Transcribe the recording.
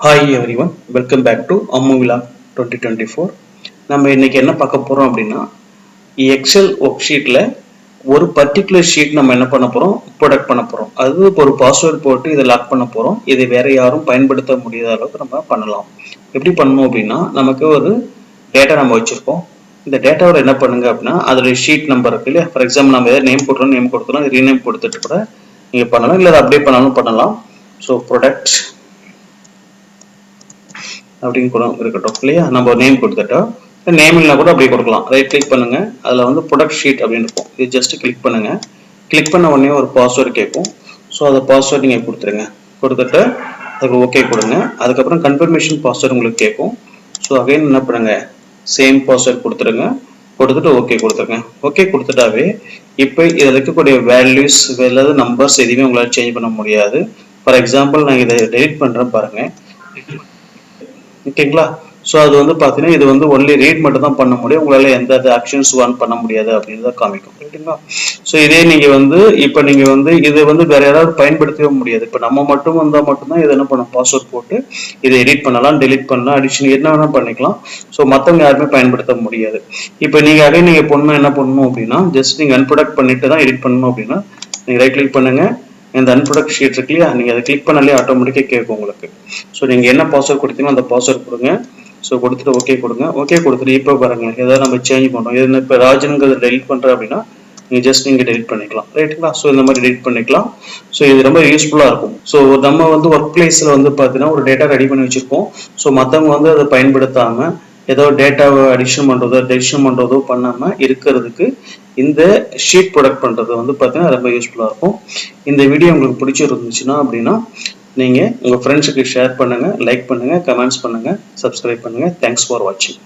Hi everyone, welcome back to Amuvila 2024. நம்ம இன்னைக்கு என்ன பார்க்க போறோம் அப்படின்னா எக்ஸல் ஒர்க் ஷீட்ல ஒரு பர்டிகுலர் ஷீட் நம்ம என்ன பண்ண போறோம் ப்ரொடக்ட் பண்ண போறோம். அது ஒரு பாஸ்வேர்ட் போட்டு இதை லாக் பண்ண போறோம். இதை வேற யாரும் பயன்படுத்த முடியாத அளவுக்கு நம்ம பண்ணலாம். எப்படி பண்ணணும் அப்படின்னா நமக்கு ஒரு டேட்டா நம்ம வச்சிருக்கோம். இந்த டேட்டாவோட என்ன பண்ணுங்க அப்படின்னா அதோட ஷீட் நம்பர் இருக்கு இல்லையா. ஃபார் எக்ஸாம்பிள் நம்ம ஏதாவது நேம் போட்டுறோம், நேம் கொடுத்துறோம், ரீநேம் கொடுத்துட்டு கூட நீங்க பண்ணலாம், இல்லை அப்படியே பண்ணாலும் பண்ணலாம். ஸோ ப்ரொடக்ட் அப்படின்னு கூட இருக்கட்டும் இல்லையா. நம்ம நேம் கொடுத்துட்டோம், நேமிங்னா கூட அப்படியே கொடுக்கலாம். ரைட் கிளிக் பண்ணுங்க, அதில் வந்து ப்ரொடக்ட் ஷீட் அப்படின்னு இருக்கும். இது ஜஸ்ட் கிளிக் பண்ணுங்க. கிளிக் பண்ண உடனே ஒரு பாஸ்வேர்டு கேட்கும். ஸோ அதை பாஸ்வேர்டு நீங்கள் கொடுத்துருங்க. கொடுத்துட்டு அதுக்கு ஓகே கொடுங்க. அதுக்கப்புறம் கன்ஃபர்மேஷன் பாஸ்வேர்டு உங்களுக்கு கேட்கும். ஸோ அகைன் என்ன பண்ணுங்க, சேம் பாஸ்வேர்டு கொடுத்துருங்க. கொடுத்துட்டு ஓகே கொடுத்துருங்க. ஓகே கொடுத்துட்டாவே இப்போ இதில் இருக்கக்கூடிய வேல்யூஸ் அல்லது நம்பர்ஸ் எதுவுமே உங்களால் சேஞ்ச் பண்ண முடியாது. ஃபார் எக்ஸாம்பிள் நான் இதை டெலிட் பண்ணுறேன் பாருங்க. ஓகேங்களா. ஸோ அது வந்து பார்த்தீங்கன்னா இது வந்து ஒன்லி ரீட் மட்டும் தான் பண்ண முடியும், உங்களால் எந்த ஆக்ஷன்ஸ் ஒன் பண்ண முடியாது அப்படின்னு தான் காமிக்கும். ரைட்டுங்களா. ஸோ இதே நீங்கள் வந்து இப்போ நீங்கள் வந்து இதை வந்து வேற யாராவது பயன்படுத்தவே முடியாது. இப்போ நம்ம மட்டும் வந்தால் மட்டும்தான் இதை என்ன பண்ணணும், பாஸ்வேர்ட் போட்டு இதை எடிட் பண்ணலாம், டெலிட் பண்ணலாம், அடிஷன் என்ன வேணால் பண்ணிக்கலாம். ஸோ மற்றவங்க யாருமே பயன்படுத்த முடியாது. இப்போ நீங்கள் அதே நீங்கள் பண்ணணும் என்ன பண்ணணும் அப்படின்னா ஜஸ்ட் நீங்கள் அன்ப்ரொடக்ட் பண்ணிட்டு தான் எடிட் பண்ணணும் அப்படின்னா நீங்கள் ரைட் கிளிக் பண்ணுங்க. இந்த அன்ப்ரொடக்ட் ஷீட் இருக்கு இல்லையா, நீங்கள் அதை கிளிக் பண்ணாலே ஆட்டோமேட்டிக்காக கேட்கும் உங்களுக்கு. ஸோ நீங்கள் என்ன பாஸ்வேர்ட் கொடுத்தீங்களோ அந்த பாஸ்வேர்ட் கொடுங்க. ஸோ கொடுத்துட்டு ஓகே கொடுங்க. ஓகே கொடுத்துட்டு இப்போ பாருங்க ஏதாவது நம்ம சேஞ்ச் பண்ணுறோம். இது இப்போ ராஜனுங்கிறத டெலிட் பண்ணுறேன் அப்படின்னா நீங்கள் டெலிட் பண்ணிக்கலாம். ரைட்டுங்களா. ஸோ இந்த மாதிரி டெலிட் பண்ணிக்கலாம். ஸோ இது ரொம்ப யூஸ்ஃபுல்லாக இருக்கும். ஸோ நம்ம வந்து ஒர்க் பிளேஸில் வந்து பார்த்தீங்கன்னா ஒரு டேட்டா ரெடி பண்ணி வச்சுருக்கோம். ஸோ மற்றவங்க வந்து அதை பயன்படுத்தாமல் ஏதோ டேட்டாவை அடிஷன் பண்ணுறதோ டெலிஷன் பண்ணுறதோ பண்ணாமல் இருக்கிறதுக்கு இந்த ஷீட் ப்ரொடக்ட் பண்ணுறது வந்து பார்த்தீங்கன்னா ரொம்ப யூஸ்ஃபுல்லாக இருக்கும். இந்த வீடியோ உங்களுக்கு பிடிச்சிருந்துச்சுன்னா அப்படின்னா நீங்கள் உங்கள் ஃப்ரெண்ட்ஸுக்கு ஷேர் பண்ணுங்கள், லைக் பண்ணுங்கள், கமெண்ட்ஸ் பண்ணுங்கள், சப்ஸ்கிரைப் பண்ணுங்கள். தேங்க்ஸ் ஃபார் வாட்சிங்.